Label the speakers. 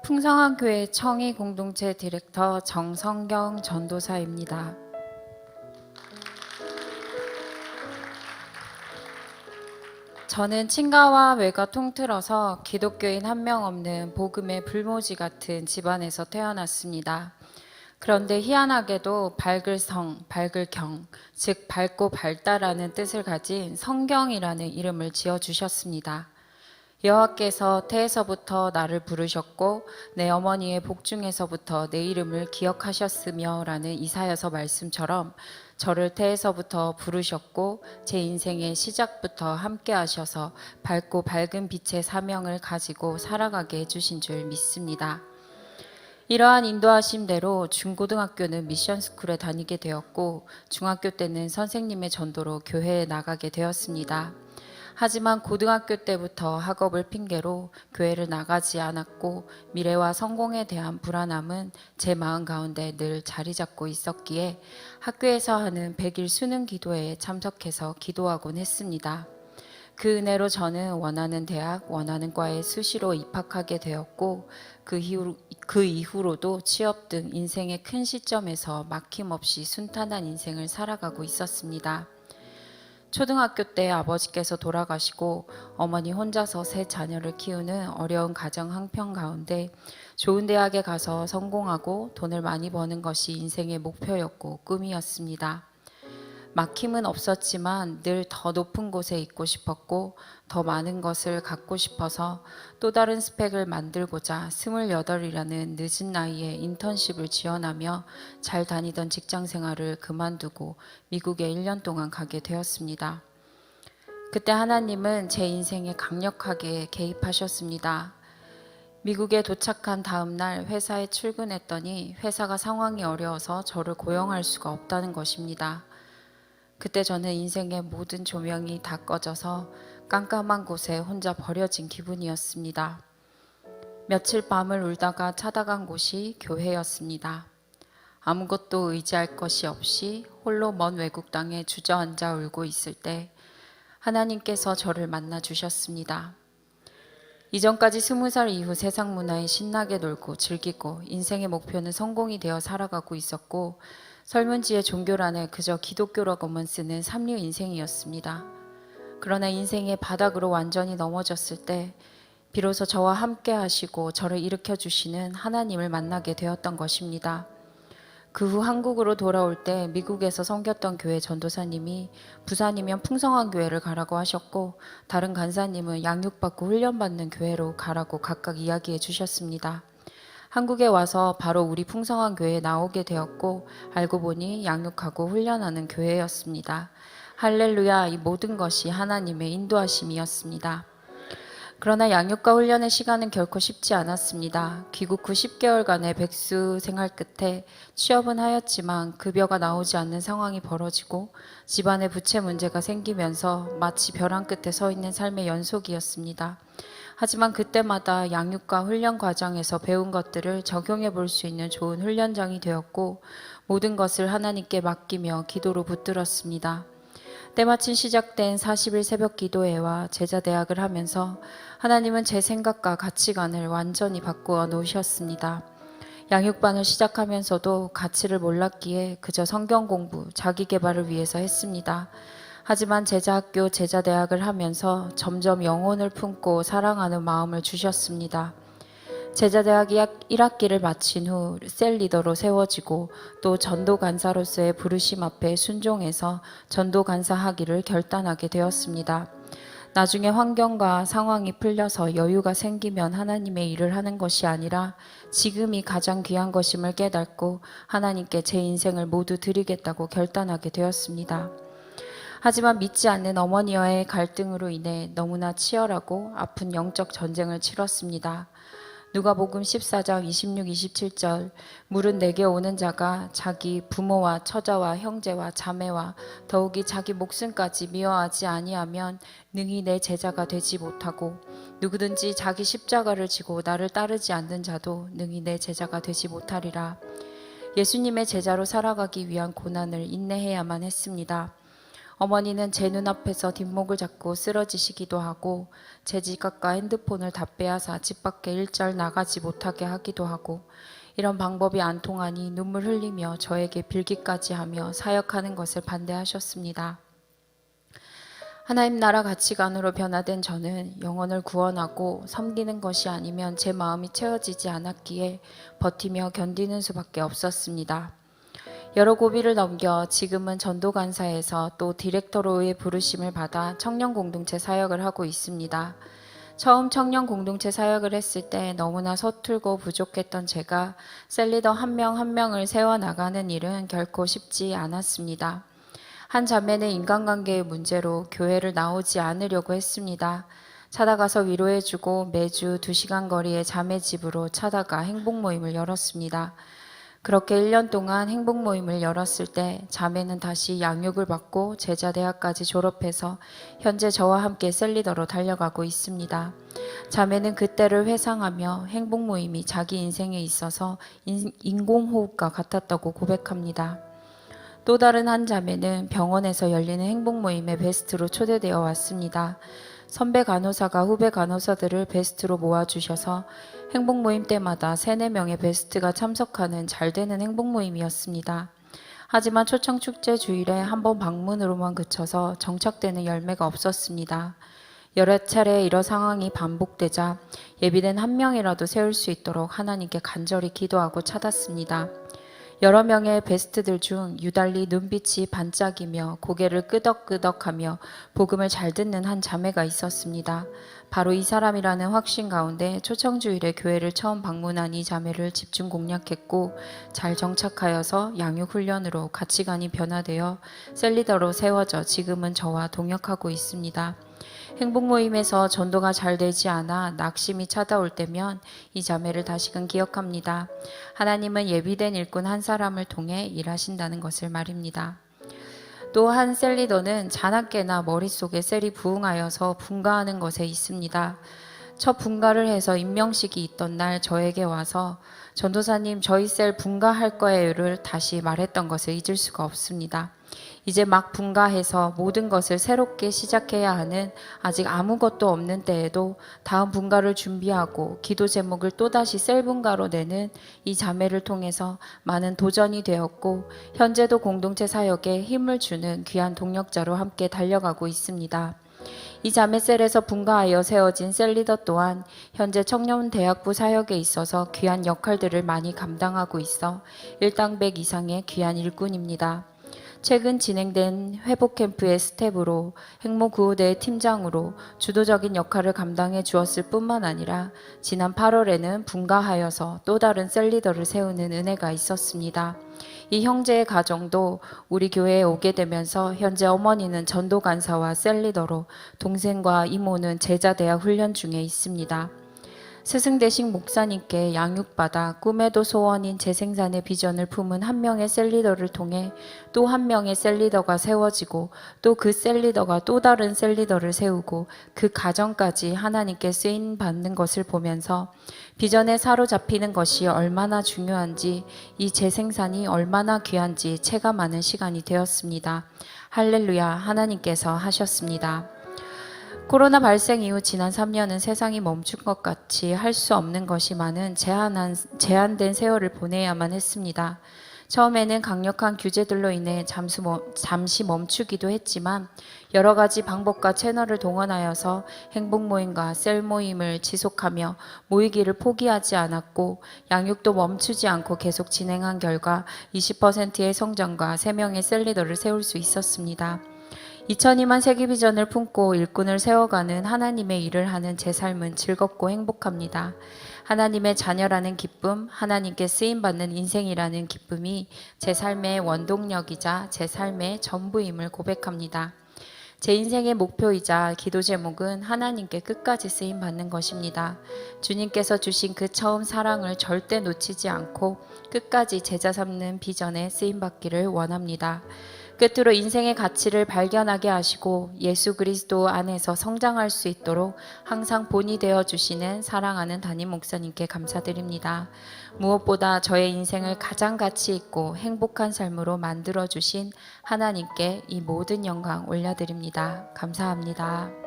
Speaker 1: 풍성한교회 청이 공동체 디렉터 정성경 전도사입니다. 저는 친가와 외가 통틀어서 기독교인 한 명 없는 복음의 불모지 같은 집안에서 태어났습니다. 그런데 희한하게도 밝을 성, 밝을 경, 즉 밝고 밝다라는 뜻을 가진 성경이라는 이름을 지어주셨습니다. 여호와께서 태에서부터 나를 부르셨고 내 어머니의 복중에서부터 내 이름을 기억하셨으며 라는 이사야서 말씀처럼 저를 태에서부터 부르셨고 제 인생의 시작부터 함께 하셔서 밝고 밝은 빛의 사명을 가지고 살아가게 해주신 줄 믿습니다. 이러한 인도하심대로 중고등학교는 미션스쿨에 다니게 되었고 중학교 때는 선생님의 전도로 교회에 나가게 되었습니다. 하지만 고등학교 때부터 학업을 핑계로 교회를 나가지 않았고 미래와 성공에 대한 불안함은 제 마음 가운데 늘 자리 잡고 있었기에 학교에서 하는 100일 수능 기도회에 참석해서 기도하곤 했습니다. 그 은혜로 저는 원하는 대학, 원하는 과에 수시로 입학하게 되었고 그 이후로도 취업 등 인생의 큰 시점에서 막힘없이 순탄한 인생을 살아가고 있었습니다. 초등학교 때 아버지께서 돌아가시고 어머니 혼자서 세 자녀를 키우는 어려운 가정 형편 가운데 좋은 대학에 가서 성공하고 돈을 많이 버는 것이 인생의 목표였고 꿈이었습니다. 막힘은 없었지만 늘 더 높은 곳에 있고 싶었고 더 많은 것을 갖고 싶어서 또 다른 스펙을 만들고자 28이라는 늦은 나이에 인턴십을 지원하며 잘 다니던 직장 생활을 그만두고 미국에 1년 동안 가게 되었습니다. 그때 하나님은 제 인생에 강력하게 개입하셨습니다. 미국에 도착한 다음 날 회사에 출근했더니 회사가 상황이 어려워서 저를 고용할 수가 없다는 것입니다. 그때 저는 인생의 모든 조명이 다 꺼져서 깜깜한 곳에 혼자 버려진 기분이었습니다. 며칠 밤을 울다가 찾아간 곳이 교회였습니다. 아무것도 의지할 것이 없이 홀로 먼 외국 땅에 주저앉아 울고 있을 때 하나님께서 저를 만나 주셨습니다. 이전까지 20살 이후 세상 문화에 신나게 놀고 즐기고 인생의 목표는 성공이 되어 살아가고 있었고 설문지에 종교란에 그저 기독교라고만 쓰는 삼류 인생이었습니다. 그러나 인생의 바닥으로 완전히 넘어졌을 때 비로소 저와 함께 하시고 저를 일으켜 주시는 하나님을 만나게 되었던 것입니다. 그 후 한국으로 돌아올 때 미국에서 섬겼던 교회 전도사님이 부산이면 풍성한 교회를 가라고 하셨고 다른 간사님은 양육받고 훈련받는 교회로 가라고 각각 이야기해 주셨습니다. 한국에 와서 바로 우리 풍성한 교회에 나오게 되었고 알고 보니 양육하고 훈련하는 교회였습니다. 할렐루야, 이 모든 것이 하나님의 인도하심이었습니다. 그러나 양육과 훈련의 시간은 결코 쉽지 않았습니다. 귀국 후 10개월간의 백수 생활 끝에 취업은 하였지만 급여가 나오지 않는 상황이 벌어지고 집안에 부채 문제가 생기면서 마치 벼랑 끝에 서 있는 삶의 연속이었습니다. 하지만 그때마다 양육과 훈련 과정에서 배운 것들을 적용해 볼 수 있는 좋은 훈련장이 되었고 모든 것을 하나님께 맡기며 기도로 붙들었습니다. 때마침 시작된 40일 새벽 기도회와 제자대학을 하면서 하나님은 제 생각과 가치관을 완전히 바꾸어 놓으셨습니다. 양육반을 시작하면서도 가치를 몰랐기에 그저 성경 공부, 자기 개발을 위해서 했습니다. 하지만 제자학교, 제자대학을 하면서 점점 영혼을 품고 사랑하는 마음을 주셨습니다. 제자대학 1학기를 마친 후 셀 리더로 세워지고 또 전도 간사로서의 부르심 앞에 순종해서 전도 간사 하기를 결단하게 되었습니다. 나중에 환경과 상황이 풀려서 여유가 생기면 하나님의 일을 하는 것이 아니라 지금이 가장 귀한 것임을 깨닫고 하나님께 제 인생을 모두 드리겠다고 결단하게 되었습니다. 하지만 믿지 않는 어머니와의 갈등으로 인해 너무나 치열하고 아픈 영적 전쟁을 치렀습니다. 누가복음 14장 26, 27절 물은 내게 오는 자가 자기 부모와 처자와 형제와 자매와 더욱이 자기 목숨까지 미워하지 아니하면 능히 내 제자가 되지 못하고 누구든지 자기 십자가를 지고 나를 따르지 않는 자도 능히 내 제자가 되지 못하리라. 예수님의 제자로 살아가기 위한 고난을 인내해야만 했습니다. 어머니는 제 눈앞에서 뒷목을 잡고 쓰러지시기도 하고 제 지갑과 핸드폰을 다 빼앗아 집 밖에 일절 나가지 못하게 하기도 하고 이런 방법이 안 통하니 눈물 흘리며 저에게 빌기까지 하며 사역하는 것을 반대하셨습니다. 하나님 나라 가치관으로 변화된 저는 영혼을 구원하고 섬기는 것이 아니면 제 마음이 채워지지 않았기에 버티며 견디는 수밖에 없었습니다. 여러 고비를 넘겨 지금은 전도간사에서 또 디렉터로의 부르심을 받아 청년 공동체 사역을 하고 있습니다. 처음 청년 공동체 사역을 했을 때 너무나 서툴고 부족했던 제가 셀리더 한 명 한 명을 세워나가는 일은 결코 쉽지 않았습니다. 한 자매는 인간관계의 문제로 교회를 나오지 않으려고 했습니다. 찾아가서 위로해주고 매주 2시간 거리의 자매 집으로 찾아가 행복 모임을 열었습니다. 그렇게 1년 동안 행복 모임을 열었을 때 자매는 다시 양육을 받고 제자대학까지 졸업해서 현재 저와 함께 셀리더로 달려가고 있습니다. 자매는 그때를 회상하며 행복 모임이 자기 인생에 있어서 인공호흡과 같았다고 고백합니다. 또 다른 한 자매는 병원에서 열리는 행복 모임에 베스트로 초대되어 왔습니다. 선배 간호사가 후배 간호사들을 베스트로 모아주셔서 행복 모임 때마다 3, 4명의 베스트가 참석하는 잘되는 행복 모임이었습니다. 하지만 초청축제 주일에 한 번 방문으로만 그쳐서 정착되는 열매가 없었습니다. 여러 차례 이런 상황이 반복되자 예비된 한 명이라도 세울 수 있도록 하나님께 간절히 기도하고 찾았습니다. 여러 명의 베스트들 중 유달리 눈빛이 반짝이며 고개를 끄덕끄덕하며 복음을 잘 듣는 한 자매가 있었습니다. 바로 이 사람이라는 확신 가운데 초청주일에 교회를 처음 방문한 이 자매를 집중 공략했고 잘 정착하여서 양육훈련으로 가치관이 변화되어 셀리더로 세워져 지금은 저와 동역하고 있습니다. 행복 모임에서 전도가 잘 되지 않아 낙심이 찾아올 때면 이 자매를 다시금 기억합니다. 하나님은 예비된 일꾼 한 사람을 통해 일하신다는 것을 말입니다. 또 한 셀리더는 자나깨나 머릿속에 셀이 부응하여서 분가하는 것에 있습니다. 첫 분가를 해서 임명식이 있던 날 저에게 와서 전도사님 저희 셀 분가할 거예요를 다시 말했던 것을 잊을 수가 없습니다. 이제 막 분가해서 모든 것을 새롭게 시작해야 하는 아직 아무것도 없는 때에도 다음 분가를 준비하고 기도 제목을 또다시 셀 분가로 내는 이 자매를 통해서 많은 도전이 되었고 현재도 공동체 사역에 힘을 주는 귀한 동력자로 함께 달려가고 있습니다. 이 자매셀에서 분가하여 세워진 셀리더 또한 현재 청년대학부 사역에 있어서 귀한 역할들을 많이 감당하고 있어 일당백 이상의 귀한 일꾼입니다. 최근 진행된 회복캠프의 스텝으로 행모구호대 팀장으로 주도적인 역할을 감당해 주었을 뿐만 아니라 지난 8월에는 분가하여서 또 다른 셀리더를 세우는 은혜가 있었습니다. 이 형제의 가정도 우리 교회에 오게 되면서 현재 어머니는 전도간사와 셀리더로 동생과 이모는 제자대학 훈련 중에 있습니다. 스승 되신 목사님께 양육받아 꿈에도 소원인 재생산의 비전을 품은 한 명의 셀리더를 통해 또 한 명의 셀리더가 세워지고 또 그 셀리더가 또 다른 셀리더를 세우고 그 가정까지 하나님께 쓰임 받는 것을 보면서 비전에 사로잡히는 것이 얼마나 중요한지 이 재생산이 얼마나 귀한지 체감하는 시간이 되었습니다. 할렐루야, 하나님께서 하셨습니다. 코로나 발생 이후 지난 3년은 세상이 멈춘 것 같이 할 수 없는 것이 많은 제한된 세월을 보내야만 했습니다. 처음에는 강력한 규제들로 인해 잠시 멈추기도 했지만 여러 가지 방법과 채널을 동원하여서 행복 모임과 셀 모임을 지속하며 모이기를 포기하지 않았고 양육도 멈추지 않고 계속 진행한 결과 20%의 성장과 3명의 셀리더를 세울 수 있었습니다. 2002만 세기 비전을 품고 일꾼을 세워가는 하나님의 일을 하는 제 삶은 즐겁고 행복합니다. 하나님의 자녀라는 기쁨, 하나님께 쓰임받는 인생이라는 기쁨이 제 삶의 원동력이자 제 삶의 전부임을 고백합니다. 제 인생의 목표이자 기도 제목은 하나님께 끝까지 쓰임받는 것입니다. 주님께서 주신 그 처음 사랑을 절대 놓치지 않고 끝까지 제자 삼는 비전에 쓰임받기를 원합니다. 끝으로 인생의 가치를 발견하게 하시고 예수 그리스도 안에서 성장할 수 있도록 항상 본이 되어 주시는 사랑하는 담임 목사님께 감사드립니다. 무엇보다 저의 인생을 가장 가치 있고 행복한 삶으로 만들어 주신 하나님께 이 모든 영광 올려드립니다. 감사합니다.